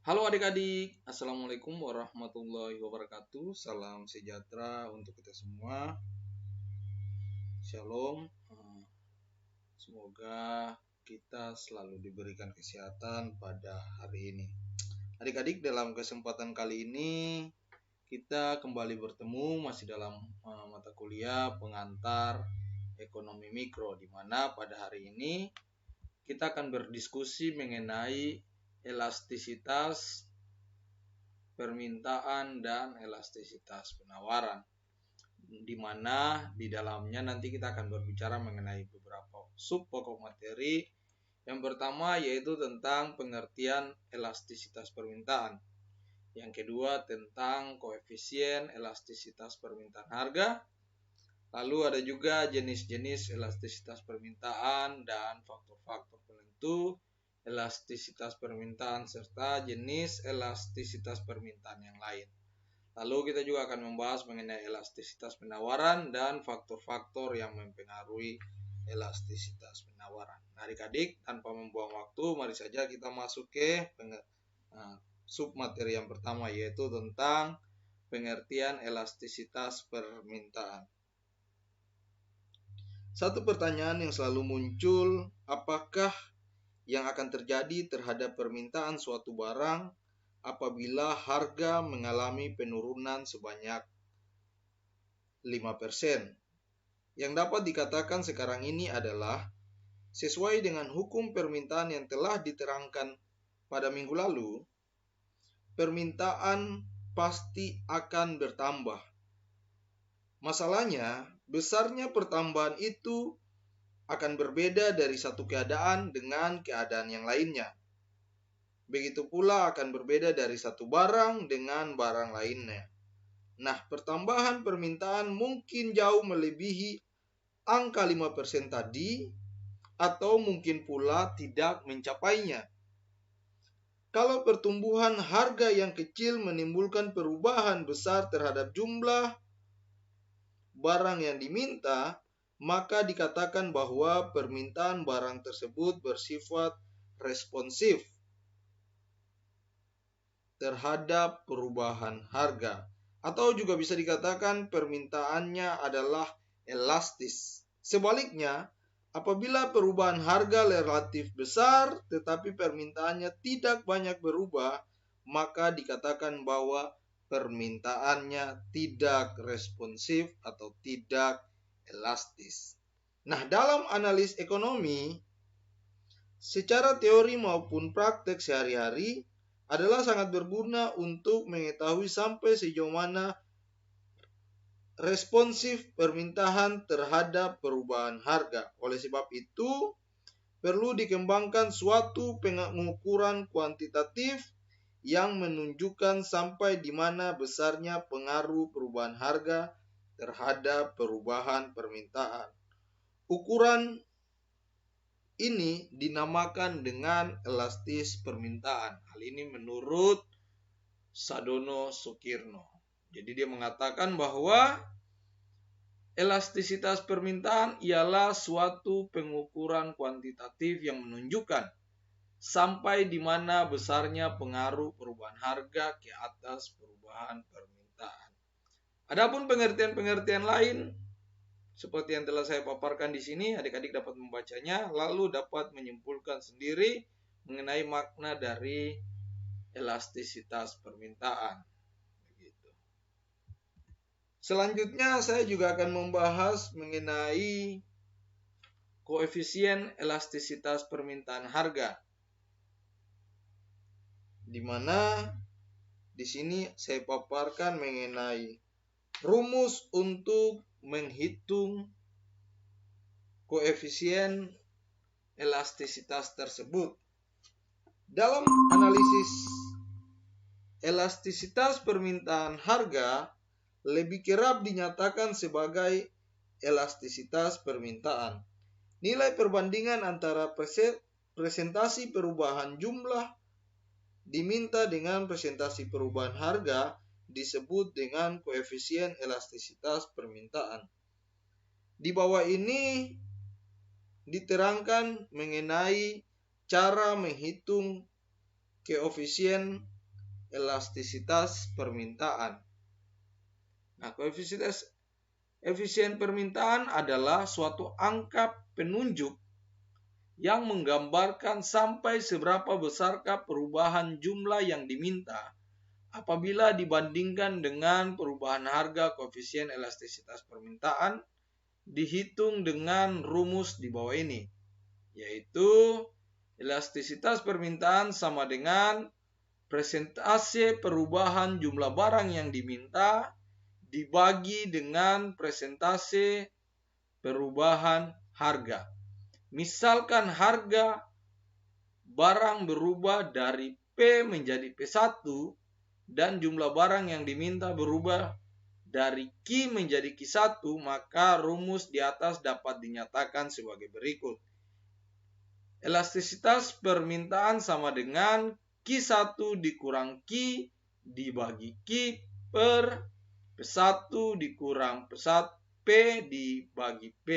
Halo adik-adik, Assalamualaikum warahmatullahi wabarakatuh. Salam sejahtera untuk kita semua. Shalom. Semoga kita selalu diberikan kesehatan pada hari ini. Adik-adik, dalam kesempatan kali ini kita kembali bertemu masih dalam mata kuliah pengantar ekonomi mikro, di mana pada hari ini kita akan berdiskusi mengenai elastisitas permintaan dan elastisitas penawaran, di mana di dalamnya nanti kita akan berbicara mengenai beberapa sub pokok materi. Yang pertama yaitu tentang pengertian elastisitas permintaan. Yang kedua tentang koefisien elastisitas permintaan harga. Lalu ada juga jenis-jenis elastisitas permintaan dan faktor-faktor penentu elastisitas permintaan serta jenis elastisitas permintaan yang lain. Lalu kita juga akan membahas mengenai elastisitas penawaran dan faktor-faktor yang mempengaruhi elastisitas penawaran. Nah, adik-adik, tanpa membuang waktu, mari saja kita masuk ke sub materi yang pertama, yaitu tentang pengertian elastisitas permintaan. Satu pertanyaan yang selalu muncul, apakah yang akan terjadi terhadap permintaan suatu barang apabila harga mengalami penurunan sebanyak 5%? Yang dapat dikatakan sekarang ini adalah, sesuai dengan hukum permintaan yang telah diterangkan pada minggu lalu, permintaan pasti akan bertambah. Masalahnya, besarnya pertambahan itu akan berbeda dari satu keadaan dengan keadaan yang lainnya. Begitu pula akan berbeda dari satu barang dengan barang lainnya. Nah, pertambahan permintaan mungkin jauh melebihi angka 5% tadi, atau mungkin pula tidak mencapainya. Kalau pertumbuhan harga yang kecil menimbulkan perubahan besar terhadap jumlah barang yang diminta, maka dikatakan bahwa permintaan barang tersebut bersifat responsif terhadap perubahan harga, atau juga bisa dikatakan permintaannya adalah elastis. Sebaliknya, apabila perubahan harga relatif besar tetapi permintaannya tidak banyak berubah, maka dikatakan bahwa permintaannya tidak responsif atau tidak elastis. Nah, dalam analis ekonomi, secara teori maupun praktek sehari-hari adalah sangat berguna untuk mengetahui sampai sejauh mana responsif permintaan terhadap perubahan harga. Oleh sebab itu, perlu dikembangkan suatu pengukuran kuantitatif yang menunjukkan sampai di mana besarnya pengaruh perubahan harga terhadap perubahan permintaan. Ukuran ini dinamakan dengan elastis permintaan. Hal ini menurut Sadono Sukirno. Jadi dia mengatakan bahwa elastisitas permintaan ialah suatu pengukuran kuantitatif yang menunjukkan sampai di mana besarnya pengaruh perubahan harga ke atas perubahan permintaan. Adapun pengertian-pengertian lain seperti yang telah saya paparkan di sini, adik-adik dapat membacanya lalu dapat menyimpulkan sendiri mengenai makna dari elastisitas permintaan. Begitu. Selanjutnya saya juga akan membahas mengenai koefisien elastisitas permintaan harga, di mana di sini saya paparkan mengenai rumus untuk menghitung koefisien elastisitas tersebut. Dalam analisis elastisitas permintaan harga lebih kerap dinyatakan sebagai elastisitas permintaan. Nilai perbandingan antara presentasi perubahan jumlah diminta dengan presentasi perubahan harga disebut dengan koefisien elastisitas permintaan. Di bawah ini diterangkan mengenai cara menghitung koefisien elastisitas permintaan. Nah, koefisien permintaan adalah suatu angka penunjuk yang menggambarkan sampai seberapa besarkah perubahan jumlah yang diminta apabila dibandingkan dengan perubahan harga. Koefisien elastisitas permintaan dihitung dengan rumus di bawah ini, yaitu elastisitas permintaan sama dengan persentase perubahan jumlah barang yang diminta dibagi dengan persentase perubahan harga. Misalkan harga barang berubah dari P menjadi P1 dan jumlah barang yang diminta berubah dari Q menjadi Q1, maka rumus di atas dapat dinyatakan sebagai berikut. Elastisitas permintaan sama dengan Q1 dikurang Q dibagi Q per P1 dikurang P dibagi P.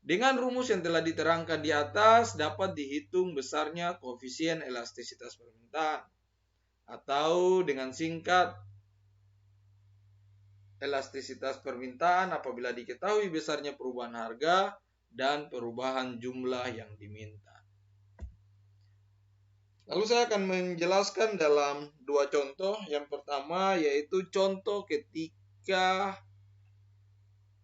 Dengan rumus yang telah diterangkan di atas dapat dihitung besarnya koefisien elastisitas permintaan, atau dengan singkat, elastisitas permintaan apabila diketahui besarnya perubahan harga dan perubahan jumlah yang diminta. Lalu saya akan menjelaskan dalam dua contoh. Yang pertama yaitu contoh ketika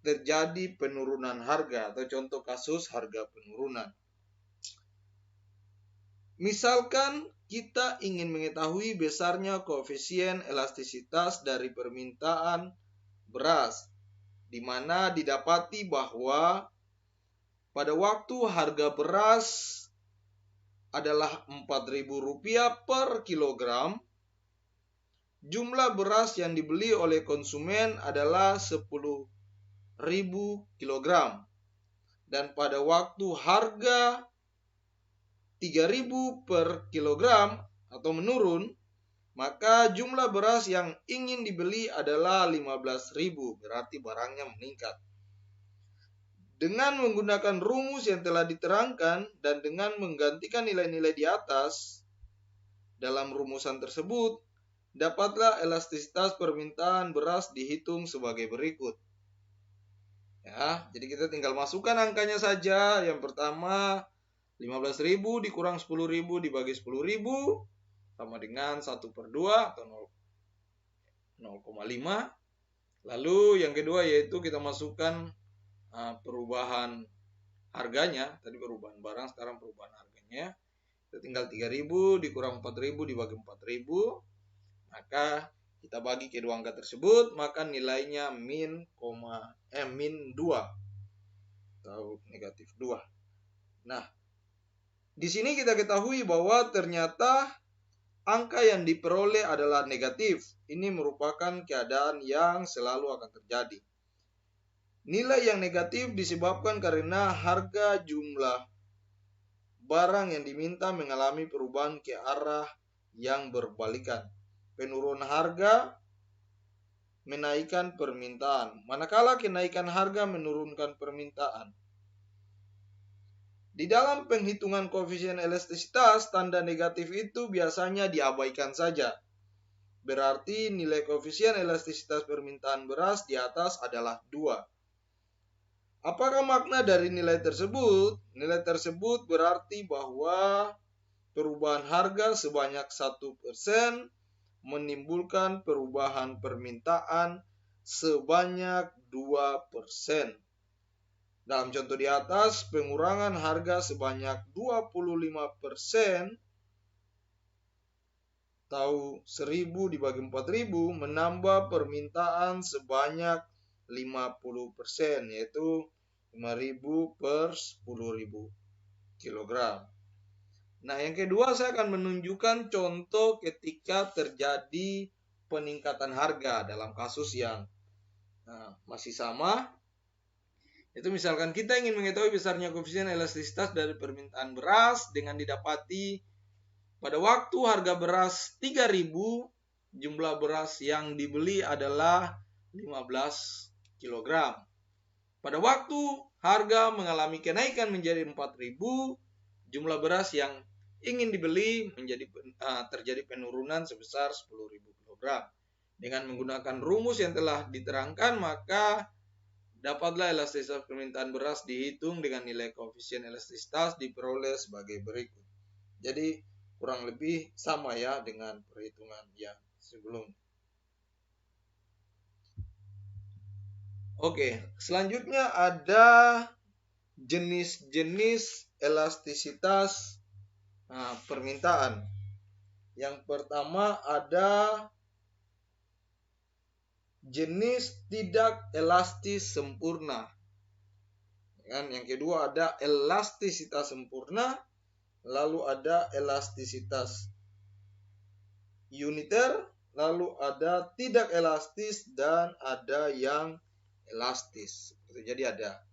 terjadi penurunan harga atau contoh kasus harga penurunan. Misalkan kita ingin mengetahui besarnya koefisien elastisitas dari permintaan beras, di mana didapati bahwa pada waktu harga beras adalah Rp4.000 per kilogram, jumlah beras yang dibeli oleh konsumen adalah 10.000 kilogram. Dan pada waktu harga 3.000 per kilogram atau menurun, maka jumlah beras yang ingin dibeli adalah 15.000, berarti barangnya meningkat. Dengan menggunakan rumus yang telah diterangkan dan dengan menggantikan nilai-nilai di atas dalam rumusan tersebut, dapatlah elastisitas permintaan beras dihitung sebagai berikut. Ya, jadi kita tinggal masukkan angkanya saja. Yang pertama 15.000 dikurang 10.000 dibagi 10.000 sama dengan 1/2 atau 0,5. Lalu yang kedua yaitu kita masukkan perubahan harganya. Tadi perubahan barang, sekarang perubahan harganya. Kita tinggal 3.000 dikurang 4.000 dibagi 4.000. Maka kita bagi kedua angka tersebut, maka nilainya min 2 atau negatif 2. Nah, di sini kita ketahui bahwa ternyata angka yang diperoleh adalah negatif. Ini merupakan keadaan yang selalu akan terjadi. Nilai yang negatif disebabkan karena harga jumlah barang yang diminta mengalami perubahan ke arah yang berbalikan. Penurunan harga menaikkan permintaan, manakala kenaikan harga menurunkan permintaan. Di dalam penghitungan koefisien elastisitas, tanda negatif itu biasanya diabaikan saja. Berarti nilai koefisien elastisitas permintaan beras di atas adalah 2. Apakah makna dari nilai tersebut? Nilai tersebut berarti bahwa perubahan harga sebanyak 1% menimbulkan perubahan permintaan sebanyak 2%. Dalam contoh di atas, pengurangan harga sebanyak 25% atau 1.000 dibagi 4.000 menambah permintaan sebanyak 50%, yaitu 5.000 per 10.000 kilogram. Nah, yang kedua saya akan menunjukkan contoh ketika terjadi peningkatan harga dalam kasus yang masih sama. Itu misalkan kita ingin mengetahui besarnya koefisien elastisitas dari permintaan beras dengan didapati pada waktu harga beras 3.000, jumlah beras yang dibeli adalah 15 kg. Pada waktu harga mengalami kenaikan menjadi 4.000, jumlah beras yang ingin dibeli terjadi penurunan sebesar 10.000 kg. Dengan menggunakan rumus yang telah diterangkan, maka dapatlah elastisitas permintaan beras dihitung dengan nilai koefisien elastisitas diperoleh sebagai berikut. Jadi kurang lebih sama ya dengan perhitungan yang sebelumnya. Oke, selanjutnya ada jenis-jenis elastisitas permintaan. Yang pertama ada jenis tidak elastis sempurna. Yang kedua ada elastisitas sempurna, lalu ada elastisitas uniter, lalu ada tidak elastis, dan ada yang elastis. Jadi ada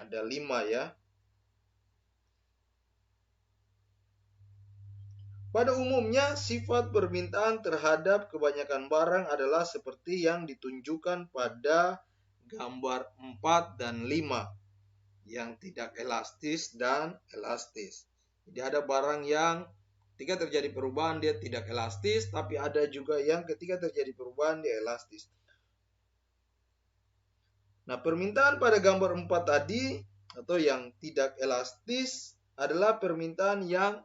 5 ya. Pada umumnya, sifat permintaan terhadap kebanyakan barang adalah seperti yang ditunjukkan pada gambar 4 dan 5, yang tidak elastis dan elastis. Jadi ada barang yang ketika terjadi perubahan dia tidak elastis, tapi ada juga yang ketika terjadi perubahan dia elastis. Nah, permintaan pada gambar 4 tadi atau yang tidak elastis adalah permintaan yang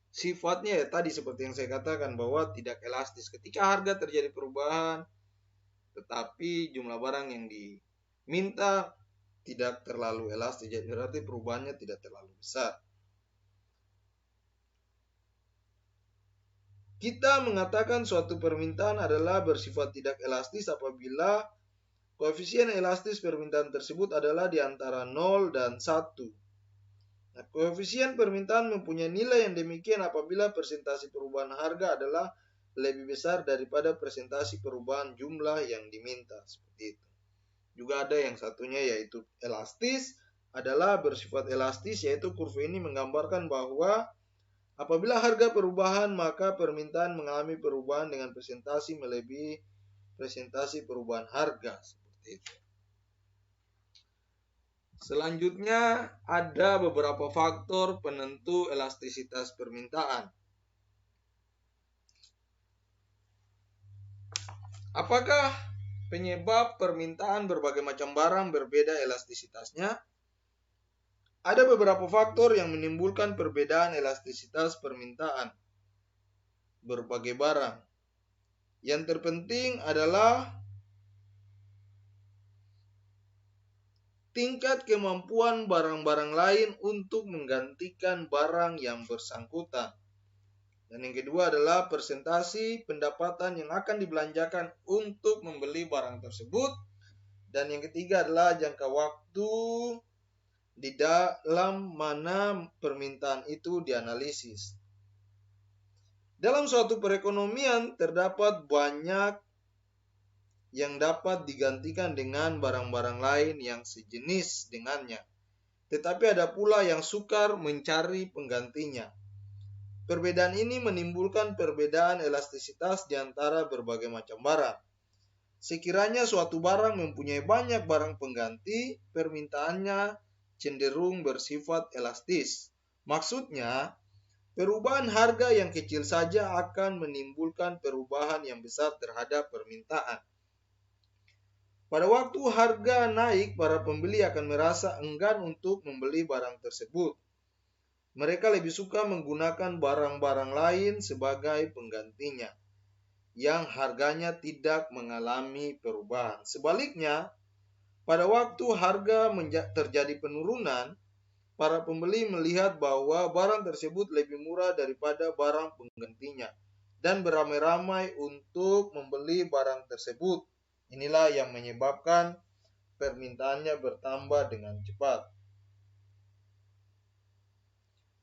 sifatnya ya tadi seperti yang saya katakan bahwa tidak elastis. Ketika harga terjadi perubahan, tetapi jumlah barang yang diminta tidak terlalu elastis, jadi berarti perubahannya tidak terlalu besar. Kita mengatakan suatu permintaan adalah bersifat tidak elastis apabila koefisien elastis permintaan tersebut adalah di antara 0 dan 1. Nah, koefisien permintaan mempunyai nilai yang demikian apabila persentase perubahan harga adalah lebih besar daripada persentase perubahan jumlah yang diminta. Seperti itu. Juga ada yang satunya yaitu elastis, adalah bersifat elastis, yaitu kurva ini menggambarkan bahwa apabila harga perubahan maka permintaan mengalami perubahan dengan persentase melebihi persentase perubahan harga. Seperti itu. Selanjutnya ada beberapa faktor penentu elastisitas permintaan. Apakah penyebab permintaan berbagai macam barang berbeda elastisitasnya? Ada beberapa faktor yang menimbulkan perbedaan elastisitas permintaan berbagai barang. Yang terpenting adalah tingkat kemampuan barang-barang lain untuk menggantikan barang yang bersangkutan. Dan yang kedua adalah persentase pendapatan yang akan dibelanjakan untuk membeli barang tersebut. Dan yang ketiga adalah jangka waktu di dalam mana permintaan itu dianalisis. Dalam suatu perekonomian terdapat banyak yang dapat digantikan dengan barang-barang lain yang sejenis dengannya. Tetapi ada pula yang sukar mencari penggantinya. Perbedaan ini menimbulkan perbedaan elastisitas di antara berbagai macam barang. Sekiranya suatu barang mempunyai banyak barang pengganti, permintaannya cenderung bersifat elastis. Maksudnya, perubahan harga yang kecil saja akan menimbulkan perubahan yang besar terhadap permintaan. Pada waktu harga naik, para pembeli akan merasa enggan untuk membeli barang tersebut. Mereka lebih suka menggunakan barang-barang lain sebagai penggantinya, yang harganya tidak mengalami perubahan. Sebaliknya, pada waktu harga terjadi penurunan, para pembeli melihat bahwa barang tersebut lebih murah daripada barang penggantinya dan beramai-ramai untuk membeli barang tersebut. Inilah yang menyebabkan permintaannya bertambah dengan cepat.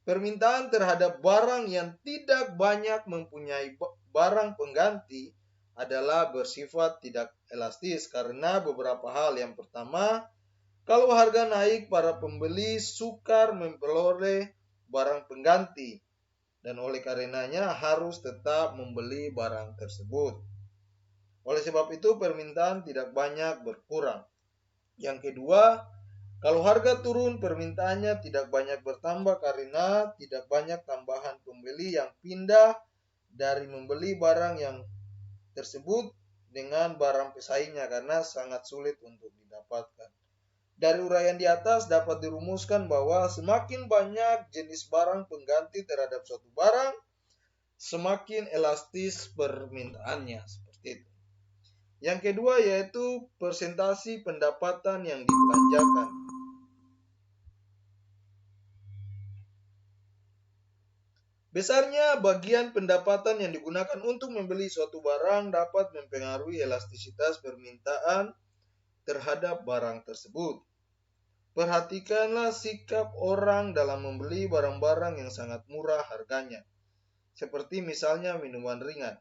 Permintaan terhadap barang yang tidak banyak mempunyai barang pengganti adalah bersifat tidak elastis karena beberapa hal. Yang pertama, kalau harga naik, para pembeli sukar memperoleh barang pengganti dan oleh karenanya harus tetap membeli barang tersebut. Oleh sebab itu permintaan tidak banyak berkurang. Yang kedua, Kalau harga turun, permintaannya tidak banyak bertambah karena tidak banyak tambahan pembeli yang pindah dari membeli barang yang tersebut dengan barang pesaingnya karena sangat sulit untuk didapatkan. Dari uraian di atas dapat dirumuskan bahwa semakin banyak jenis barang pengganti terhadap suatu barang, semakin elastis permintaannya. Seperti itu. Yang kedua yaitu persentase pendapatan yang dibelanjakan. Besarnya bagian pendapatan yang digunakan untuk membeli suatu barang dapat mempengaruhi elastisitas permintaan terhadap barang tersebut. Perhatikanlah sikap orang dalam membeli barang-barang yang sangat murah harganya, seperti misalnya minuman ringan.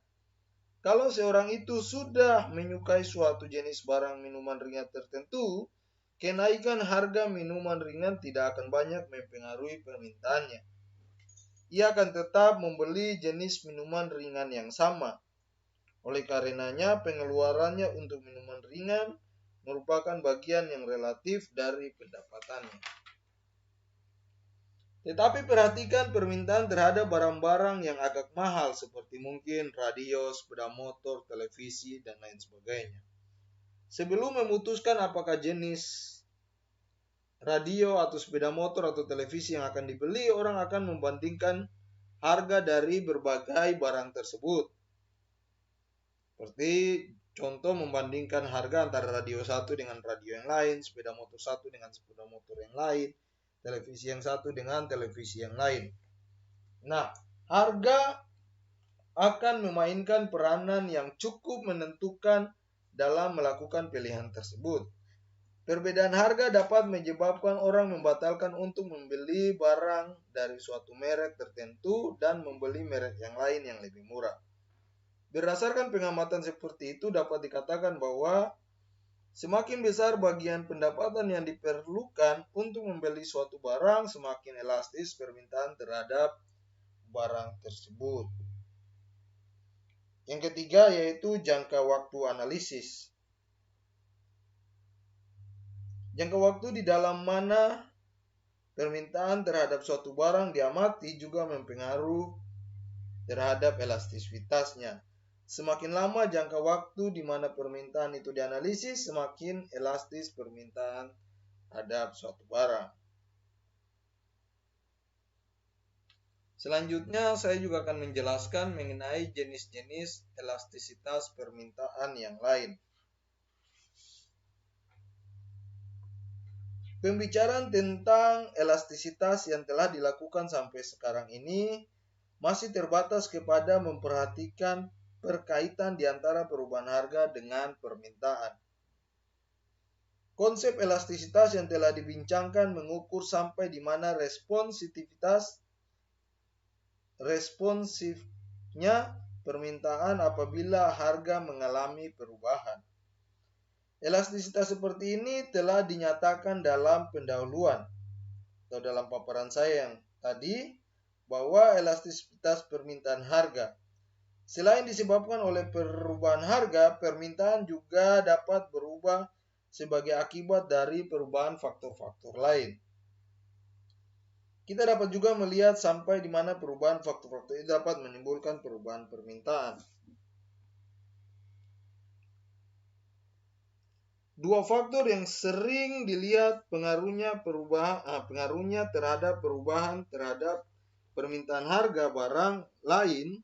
Kalau seorang itu sudah menyukai suatu jenis barang minuman ringan tertentu, kenaikan harga minuman ringan tidak akan banyak mempengaruhi permintaannya. Ia akan tetap membeli jenis minuman ringan yang sama. Oleh karenanya, pengeluarannya untuk minuman ringan merupakan bagian yang relatif dari pendapatannya. Tetapi perhatikan permintaan terhadap barang-barang yang agak mahal seperti mungkin radio, sepeda motor, televisi, dan lain sebagainya. Sebelum memutuskan apakah jenis radio atau sepeda motor atau televisi yang akan dibeli, orang akan membandingkan harga dari berbagai barang tersebut. Seperti contoh membandingkan harga antara radio satu dengan radio yang lain, sepeda motor satu dengan sepeda motor yang lain, televisi yang satu dengan televisi yang lain. Nah, harga akan memainkan peranan yang cukup menentukan dalam melakukan pilihan tersebut. Perbedaan harga dapat menyebabkan orang membatalkan untuk membeli barang dari suatu merek tertentu dan membeli merek yang lain yang lebih murah. Berdasarkan pengamatan seperti itu dapat dikatakan bahwa semakin besar bagian pendapatan yang diperlukan untuk membeli suatu barang, semakin elastis permintaan terhadap barang tersebut. Yang ketiga yaitu jangka waktu analisis. Jangka waktu di dalam mana permintaan terhadap suatu barang diamati juga mempengaruhi terhadap elastisitasnya. Semakin lama jangka waktu di mana permintaan itu dianalisis, semakin elastis permintaan terhadap suatu barang. Selanjutnya saya juga akan menjelaskan mengenai jenis-jenis elastisitas permintaan yang lain. Pembicaraan tentang elastisitas yang telah dilakukan sampai sekarang ini masih terbatas kepada memperhatikan perkaitan di antara perubahan harga dengan permintaan. Konsep elastisitas yang telah dibincangkan mengukur sampai di mana responsifnya permintaan apabila harga mengalami perubahan. Elastisitas seperti ini telah dinyatakan dalam pendahuluan atau dalam paparan saya yang tadi bahwa elastisitas permintaan harga selain disebabkan oleh perubahan harga, permintaan juga dapat berubah sebagai akibat dari perubahan faktor-faktor lain. Kita dapat juga melihat sampai di mana perubahan faktor-faktor itu dapat menimbulkan perubahan permintaan. Dua faktor yang sering dilihat pengaruhnya terhadap perubahan terhadap permintaan harga barang lain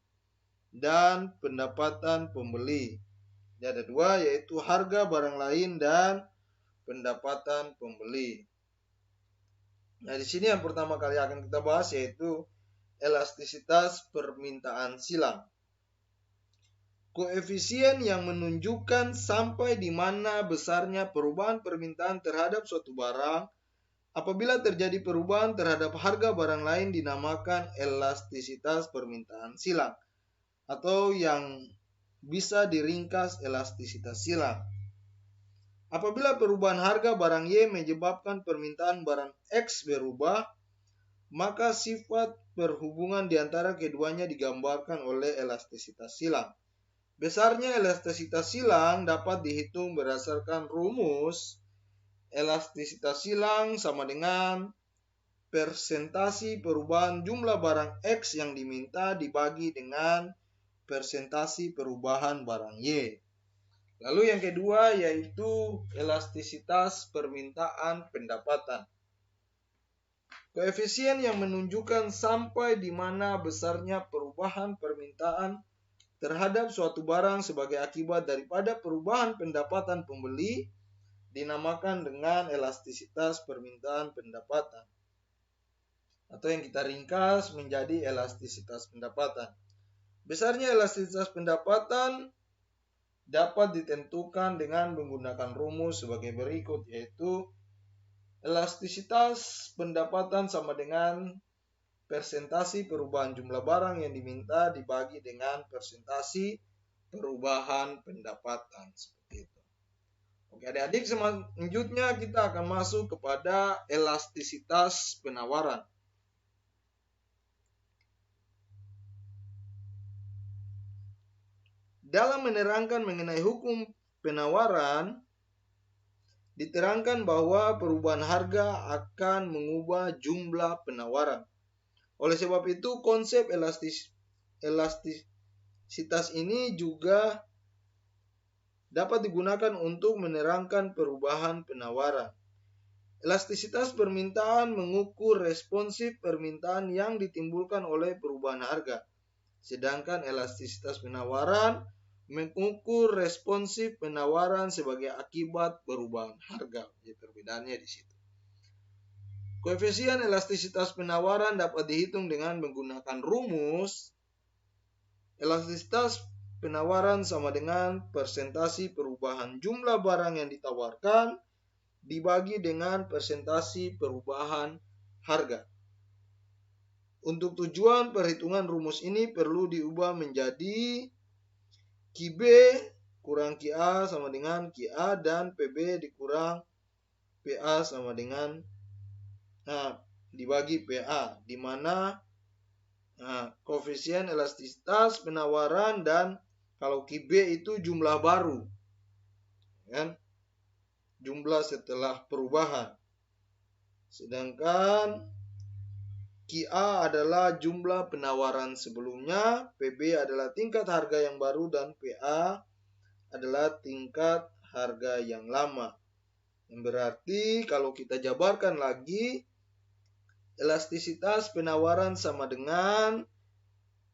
dan pendapatan pembeli. Jadi ada dua yaitu harga barang lain dan pendapatan pembeli. Nah, di sini yang pertama kali akan kita bahas yaitu elastisitas permintaan silang. Koefisien yang menunjukkan sampai di mana besarnya perubahan permintaan terhadap suatu barang apabila terjadi perubahan terhadap harga barang lain dinamakan elastisitas permintaan silang atau yang bisa diringkas elastisitas silang. Apabila perubahan harga barang Y menyebabkan permintaan barang X berubah, maka sifat perhubungan di antara keduanya digambarkan oleh elastisitas silang. Besarnya elastisitas silang dapat dihitung berdasarkan rumus elastisitas silang sama dengan persentasi perubahan jumlah barang X yang diminta dibagi dengan persentasi perubahan barang Y. Lalu yang kedua yaitu elastisitas permintaan pendapatan. Koefisien yang menunjukkan sampai di mana besarnya perubahan permintaan terhadap suatu barang sebagai akibat daripada perubahan pendapatan pembeli dinamakan dengan elastisitas permintaan pendapatan. Atau yang kita ringkas menjadi elastisitas pendapatan. Besarnya elastisitas pendapatan dapat ditentukan dengan menggunakan rumus sebagai berikut, yaitu elastisitas pendapatan sama dengan persentasi perubahan jumlah barang yang diminta dibagi dengan persentasi perubahan pendapatan. Seperti itu. Oke, adik-adik, selanjutnya kita akan masuk kepada elastisitas penawaran. Dalam menerangkan mengenai hukum penawaran, diterangkan bahwa perubahan harga akan mengubah jumlah penawaran. Oleh sebab itu, konsep elastisitas ini juga dapat digunakan untuk menerangkan perubahan penawaran. Elastisitas permintaan mengukur responsif permintaan yang ditimbulkan oleh perubahan harga. Sedangkan elastisitas penawaran mengukur responsif penawaran sebagai akibat perubahan harga. Jadi perbedaannya di situ. Koefisien elastisitas penawaran dapat dihitung dengan menggunakan rumus elastisitas penawaran sama dengan persentasi perubahan jumlah barang yang ditawarkan dibagi dengan persentasi perubahan harga. Untuk tujuan perhitungan rumus ini perlu diubah menjadi QB kurang QA sama dengan QA dan PB dikurang PA sama dengan dibagi PA, di mana koefisien elastisitas penawaran dan kalau QB itu jumlah baru, kan? Jumlah setelah perubahan. Sedangkan QA adalah jumlah penawaran sebelumnya, PB adalah tingkat harga yang baru, dan PA adalah tingkat harga yang lama. Yang berarti kalau kita jabarkan lagi, elastisitas penawaran sama dengan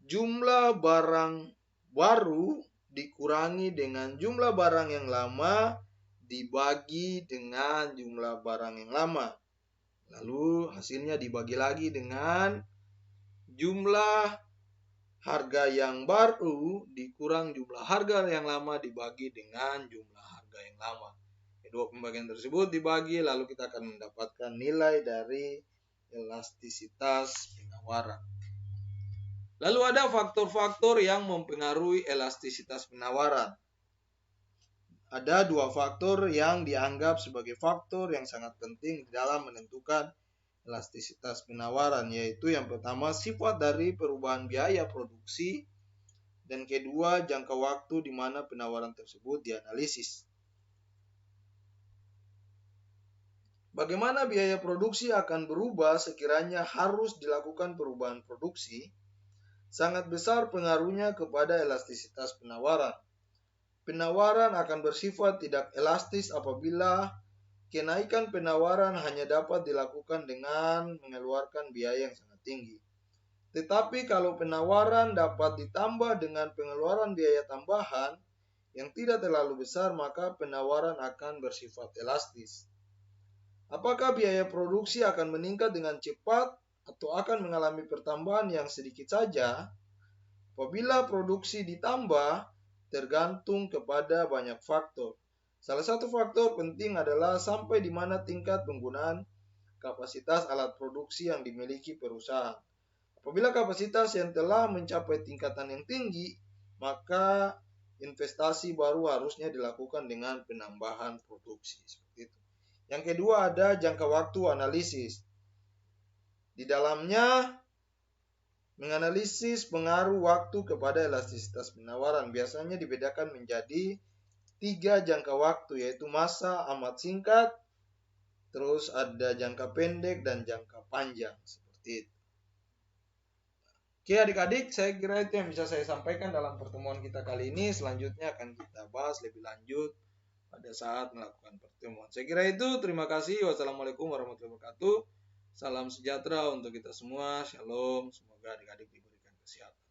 jumlah barang baru dikurangi dengan jumlah barang yang lama dibagi dengan jumlah barang yang lama. Lalu hasilnya dibagi lagi dengan jumlah harga yang baru dikurang jumlah harga yang lama dibagi dengan jumlah harga yang lama. Kedua pembagian tersebut dibagi, lalu kita akan mendapatkan nilai dari elastisitas penawaran. Lalu ada faktor-faktor yang mempengaruhi elastisitas penawaran. Ada dua faktor yang dianggap sebagai faktor yang sangat penting dalam menentukan elastisitas penawaran, yaitu yang pertama sifat dari perubahan biaya produksi, dan kedua jangka waktu di mana penawaran tersebut dianalisis. Bagaimana biaya produksi akan berubah sekiranya harus dilakukan perubahan produksi? Sangat besar pengaruhnya kepada elastisitas penawaran. Penawaran akan bersifat tidak elastis apabila kenaikan penawaran hanya dapat dilakukan dengan mengeluarkan biaya yang sangat tinggi. Tetapi kalau penawaran dapat ditambah dengan pengeluaran biaya tambahan yang tidak terlalu besar, maka penawaran akan bersifat elastis. Apakah biaya produksi akan meningkat dengan cepat atau akan mengalami pertambahan yang sedikit saja? Apabila produksi ditambah, tergantung kepada banyak faktor. Salah satu faktor penting adalah sampai di mana tingkat penggunaan kapasitas alat produksi yang dimiliki perusahaan. Apabila kapasitas yang telah mencapai tingkatan yang tinggi, maka investasi baru harusnya dilakukan dengan penambahan produksi. Seperti itu. Yang kedua ada jangka waktu analisis. Di dalamnya menganalisis pengaruh waktu kepada elastisitas penawaran biasanya dibedakan menjadi 3 jangka waktu, yaitu masa amat singkat, terus ada jangka pendek dan jangka panjang seperti itu. Oke adik-adik, saya kira itu yang bisa saya sampaikan dalam pertemuan kita kali ini. Selanjutnya akan kita bahas lebih lanjut pada saat melakukan pertemuan. Saya kira itu, terima kasih. Wassalamualaikum warahmatullahi wabarakatuh. Salam sejahtera untuk kita semua. Shalom. Semoga adik-adik diberikan kesehatan.